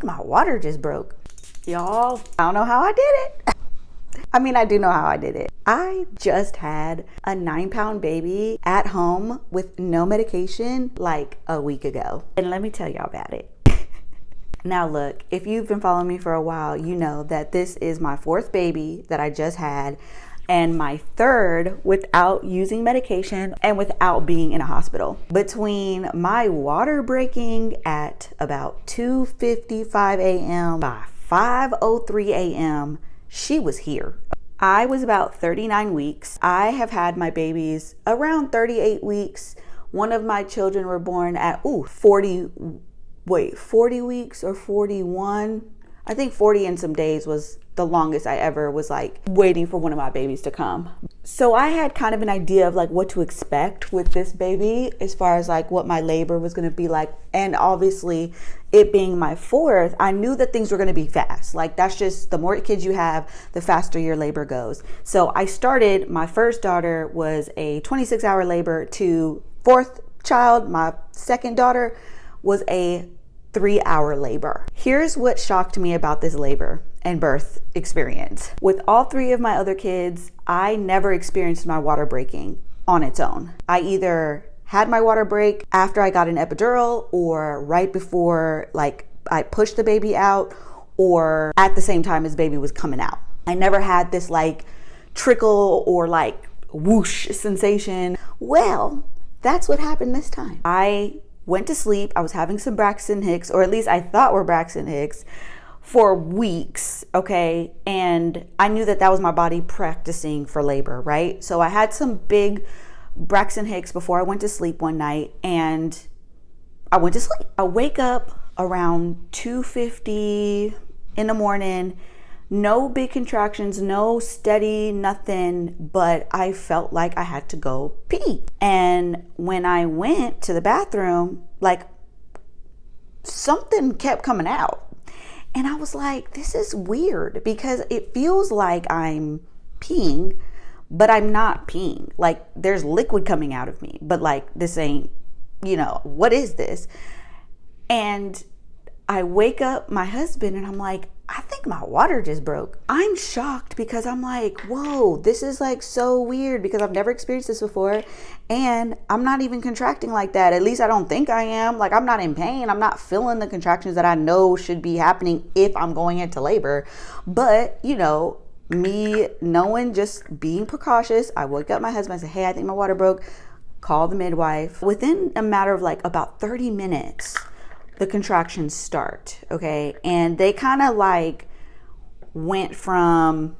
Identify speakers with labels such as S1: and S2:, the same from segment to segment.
S1: think my water just broke. Y'all, I don't know how I did it. I mean, I do know how I did it. I just had a 9-pound baby at home with no medication like a week ago. And let me tell y'all about it. Now look, if you've been following me for a while, you know that this is my 4th baby that I just had and my 3rd without using medication and without being in a hospital. Between my water breaking at about 2:55 a.m. by 5:03 a.m., she was here. I was about 39 weeks. I have had my babies around 38 weeks. One of my children were born at 40 weeks or 41. I think 40 and some days was the longest I ever was like waiting for one of my babies to come. So I had kind of an idea of like what to expect with this baby as far as like what my labor was going to be like. And obviously it being my 4th, I knew that things were going to be fast. Like that's just, the more kids you have, the faster your labor goes. So I started, my first daughter was a 26-hour labor to 4th child. My 2nd daughter was a 3-hour labor. Here's what shocked me about this labor and birth experience. With all 3 of my other kids, I never experienced my water breaking on its own. I either had my water break after I got an epidural or right before like I pushed the baby out or at the same time as baby was coming out. I never had this like trickle or like whoosh sensation. Well, that's what happened this time. I went to sleep. I was having some Braxton Hicks, or at least I thought were Braxton Hicks, for weeks, okay? And I knew that that was my body practicing for labor, right? So I had some big Braxton Hicks before I went to sleep one night, and I went to sleep. I wake up around 2:50 in the morning, no big contractions, no steady, nothing, but I felt like I had to go pee. And when I went to the bathroom, like something kept coming out. And I was like, this is weird because it feels like I'm peeing, but I'm not peeing. Like there's liquid coming out of me, but like this ain't, what is this? And I wake up my husband and I'm like, I think my water just broke. I'm shocked because I'm like, whoa, this is like so weird because I've never experienced this before. And I'm not even contracting like that. At least I don't think I am. Like I'm not in pain. I'm not feeling the contractions that I know should be happening if I'm going into labor. But, me knowing, just being precautious, I woke up my husband and said, hey, I think my water broke. Call the midwife. Within a matter of like about 30 minutes, the contractions start, okay? And they kind of like went from,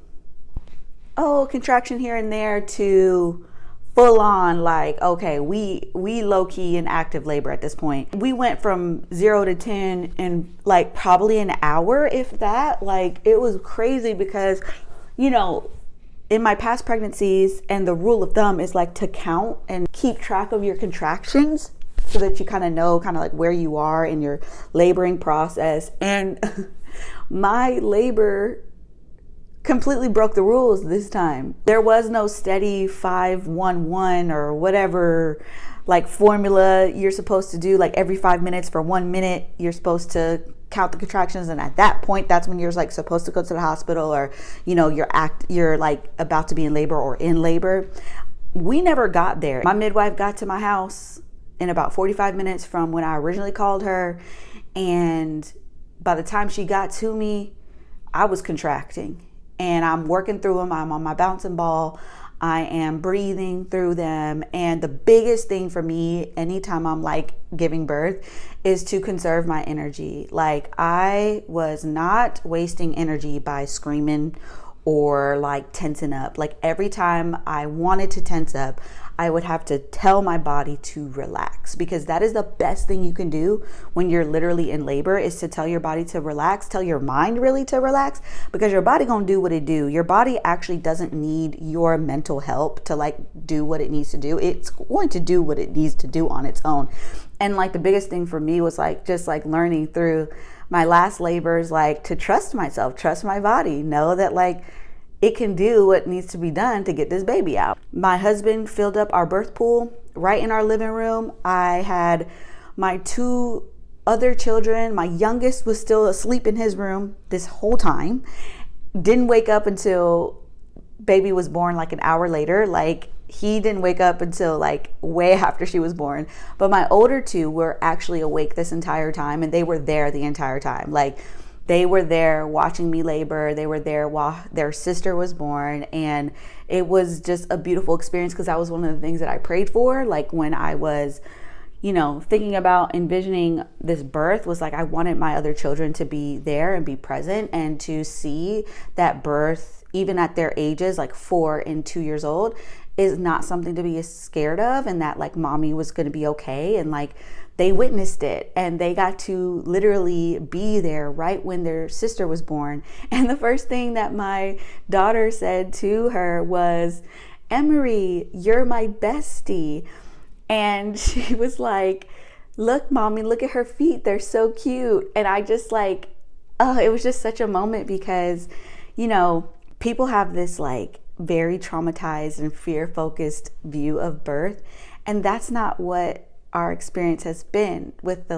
S1: contraction here and there to full on like, okay, we low key in active labor at this point. We went from 0 to 10 in like probably an hour, if that. Like it was crazy because, in my past pregnancies, and the rule of thumb is like to count and keep track of your contractions so that you kind of know like where you are in your laboring process. And my labor completely broke the rules this time. There was no steady 5-1-1 or whatever like formula you're supposed to do. Like every 5 minutes for 1 minute, you're supposed to count the contractions, and at that point that's when you're like supposed to go to the hospital, or you're like about to be in labor or in labor. We never got there. My midwife got to my house in about 45 minutes from when I originally called her, and by the time she got to me, I was contracting and I'm working through them. I'm on my bouncing ball. I am breathing through them. And the biggest thing for me anytime I'm like giving birth is to conserve my energy. Like I was not wasting energy by screaming or like tensing up. Like every time I wanted to tense up, I would have to tell my body to relax, because that is the best thing you can do when you're literally in labor, is to tell your body to relax, tell your mind really to relax, because your body gonna do what it do. Your body actually doesn't need your mental help to like do what it needs to do. It's going to do what it needs to do on its own. And like the biggest thing for me was like just like learning through my last labors, like to trust myself, trust my body, know that like it can do what needs to be done to get this baby out. My husband filled up our birth pool right in our living room. I had my 2 other children, my youngest was still asleep in his room this whole time. Didn't wake up until baby was born, like an hour later. Like, he didn't wake up until like way after she was born. But my older two were actually awake this entire time, and they were there the entire time. Like, they were there watching me labor. They were there while their sister was born. And it was just a beautiful experience, because that was one of the things that I prayed for. Like, when I was, thinking about envisioning this birth, was like, I wanted my other children to be there and be present, and to see that birth, even at their ages, like 4 and 2 years old, is not something to be scared of, and that like mommy was going to be okay. And like, they witnessed it, and they got to literally be there right when their sister was born. And the first thing that my daughter said to her was, "Emory, you're my bestie." And she was like, "Look, mommy, look at her feet. They're so cute." And I just like, oh, it was just such a moment, because, people have this like very traumatized and fear-focused view of birth. And that's not what our experience has been with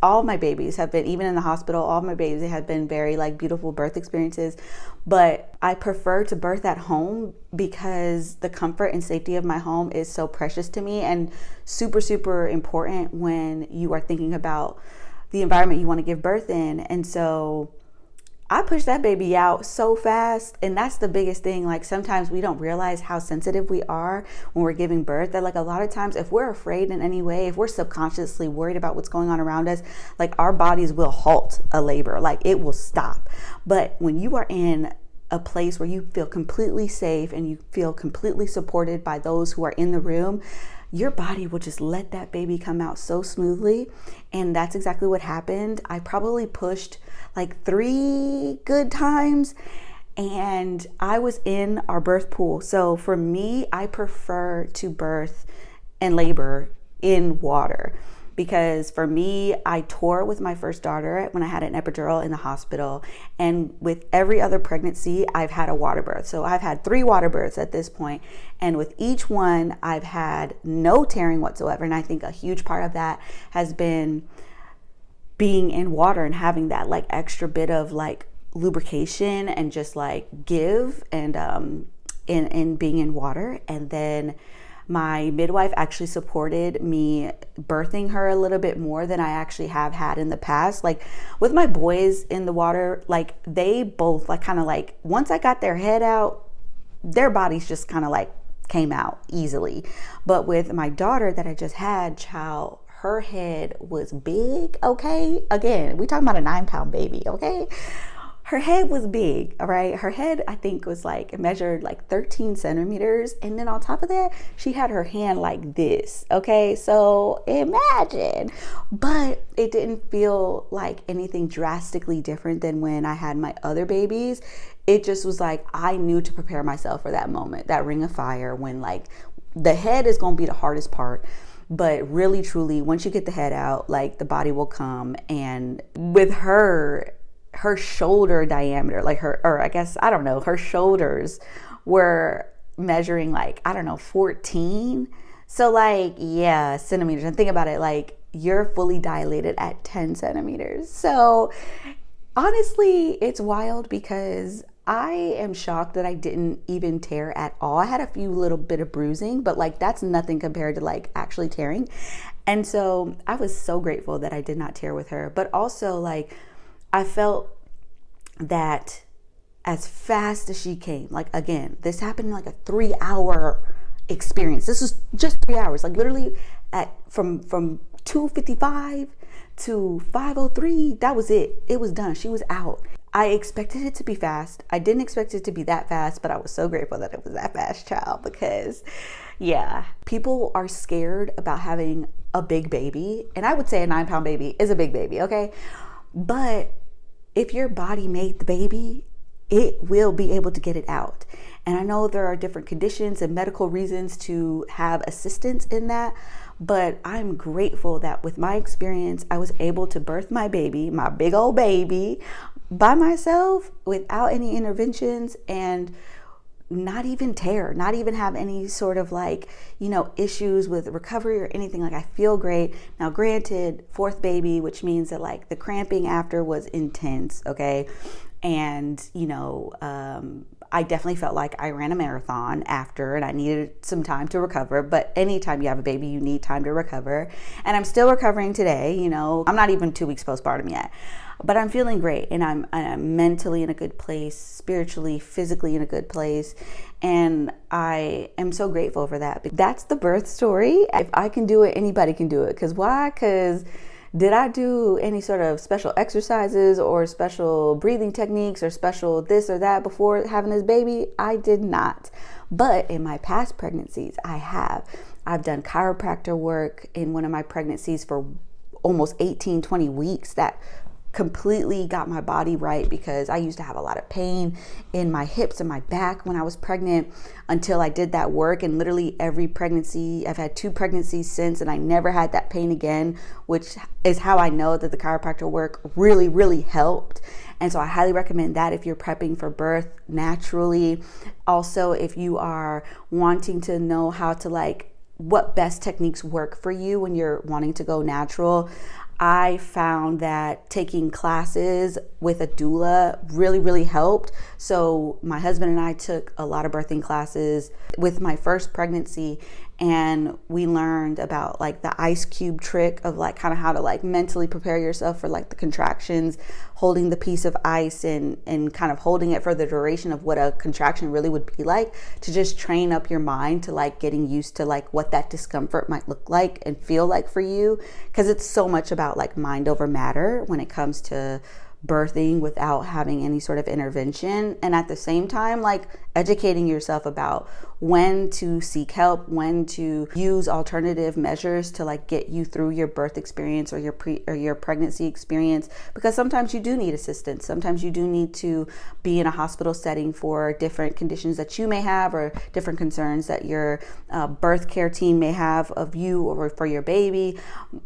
S1: all my babies have been, even in the hospital, all my babies have been very like beautiful birth experiences. But I prefer to birth at home, because the comfort and safety of my home is so precious to me, and super, super important when you are thinking about the environment you want to give birth in. And so I pushed that baby out so fast. And that's the biggest thing. Like, sometimes we don't realize how sensitive we are when we're giving birth. That like, a lot of times, if we're afraid in any way, if we're subconsciously worried about what's going on around us, like, our bodies will halt a labor, like it will stop. But when you are in a place where you feel completely safe and you feel completely supported by those who are in the room, your body will just let that baby come out so smoothly. And that's exactly what happened. I probably pushed like 3 good times, and I was in our birth pool. So for me, I prefer to birth and labor in water, because for me, I tore with my first daughter when I had an epidural in the hospital. And with every other pregnancy, I've had a water birth. So I've had 3 water births at this point. And with each one, I've had no tearing whatsoever. And I think a huge part of that has been being in water and having that like extra bit of like lubrication and just like give, and in being in water. And then my midwife actually supported me birthing her a little bit more than I actually have had in the past. Like, with my boys in the water, like, they both like kind of like, once I got their head out, their bodies just kind of like came out easily. But with my daughter that I just had, child, her head was big. Okay, again, we talking about a 9-pound baby. Okay, her head was big. All right, her head, I think, was like measured like 13 centimeters, and then on top of that, she had her hand like this. Okay, so imagine. But it didn't feel like anything drastically different than when I had my other babies. It just was like, I knew to prepare myself for that moment, that ring of fire, when like the head is going to be the hardest part. But really, truly, once you get the head out, like, the body will come. And with her shoulder diameter, like her shoulders were measuring like, 14. So like, yeah, centimeters. And think about it, like, you're fully dilated at 10 centimeters. So honestly, it's wild, because I am shocked that I didn't even tear at all. I had a few little bit of bruising, but like, that's nothing compared to like actually tearing. And so I was so grateful that I did not tear with her. But also, like, I felt that as fast as she came, like, again, this happened in like a 3-hour experience. This was just 3 hours, like literally from 2:55 to 5:03. That was it. It was done. She was out. I expected it to be fast. I didn't expect it to be that fast, but I was so grateful that it was that fast, child, because yeah, people are scared about having a big baby. And I would say a 9-pound baby is a big baby, okay? But if your body made the baby, it will be able to get it out. And I know there are different conditions and medical reasons to have assistance in that, but I'm grateful that with my experience, I was able to birth my baby, my big old baby, by myself without any interventions, and not even tear, not even have any sort of like, issues with recovery or anything. Like, I feel great. Now, granted, fourth baby, which means that like the cramping after was intense, okay? And, I definitely felt like I ran a marathon after, and I needed some time to recover. But anytime you have a baby, you need time to recover. And I'm still recovering today. I'm not even 2 weeks postpartum yet, but I'm feeling great, and I'm mentally in a good place, spiritually, physically in a good place. And I am so grateful for that. That's the birth story. If I can do it, anybody can do it. Because why? Because did I do any sort of special exercises or special breathing techniques or special this or that before having this baby? I did not. But in my past pregnancies, I have. I've done chiropractor work in one of my pregnancies for almost 18, 20 weeks. That completely got my body right, because I used to have a lot of pain in my hips and my back when I was pregnant until I did that work. And literally every pregnancy, I've had 2 pregnancies since, and I never had that pain again, which is how I know that the chiropractor work really, really helped. And so I highly recommend that if you're prepping for birth naturally. Also, if you are wanting to know how to what best techniques work for you when you're wanting to go natural, I found that taking classes with a doula really, really helped. So my husband and I took a lot of birthing classes with my first pregnancy, and we learned about the ice cube trick of kind of how to mentally prepare yourself for the contractions, holding the piece of ice and kind of holding it for the duration of what a contraction really would be like, to just train up your mind to getting used to what that discomfort might look like and feel like for you. Because it's so much about mind over matter when it comes to birthing without having any sort of intervention. And at the same time, educating yourself about when to seek help, when to use alternative measures to get you through your birth experience or your pregnancy experience, because sometimes you do need assistance. Sometimes you do need to be in a hospital setting for different conditions that you may have, or different concerns that your birth care team may have of you or for your baby.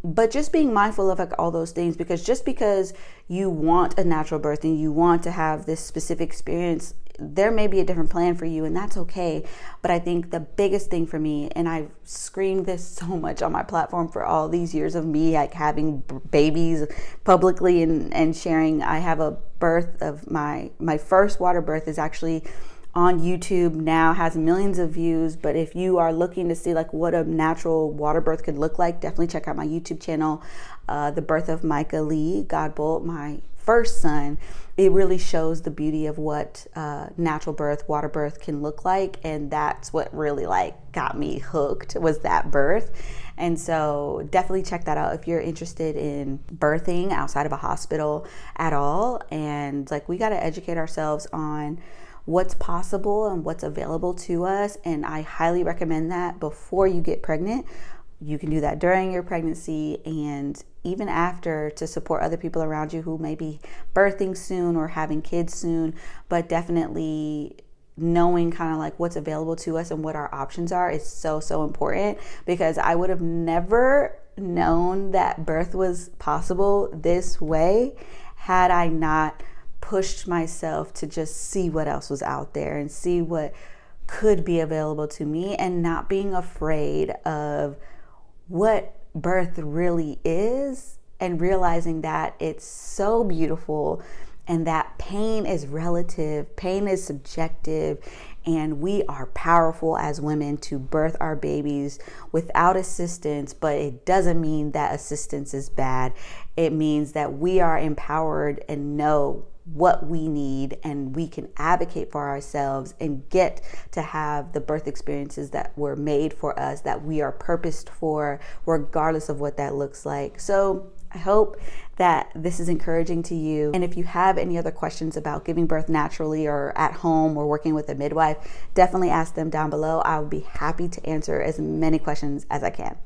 S1: But just being mindful of all those things, because just because you want a natural birth and you want to have this specific experience, there may be a different plan for you, and that's okay. But I think the biggest thing for me, and I've screamed this so much on my platform for all these years of me having babies publicly and sharing, I have a birth of my first WaterBirth is actually on YouTube now, has millions of views. But if you are looking to see what a natural water birth could look like, definitely check out my YouTube channel, The Birth of Micah Lee Godbolt, my first son. It really shows the beauty of what natural birth, water birth can look like. And that's what really got me hooked, was that birth. And so definitely check that out if you're interested in birthing outside of a hospital at all. And we got to educate ourselves on what's possible and what's available to us. And I highly recommend that before you get pregnant. You can do that during your pregnancy and even after, to support other people around you who may be birthing soon or having kids soon. But definitely knowing kind of what's available to us and what our options are is so, so important, because I would have never known that birth was possible this way had I not pushed myself to just see what else was out there and see what could be available to me, and not being afraid of what birth really is, and realizing that it's so beautiful and that pain is relative, pain is subjective, and we are powerful as women to birth our babies without assistance. But it doesn't mean that assistance is bad. It means that we are empowered and know what we need, and we can advocate for ourselves and get to have the birth experiences that were made for us, that we are purposed for, regardless of what that looks like. So I hope that this is encouraging to you. And if you have any other questions about giving birth naturally or at home or working with a midwife, definitely ask them down below. I will be happy to answer as many questions as I can.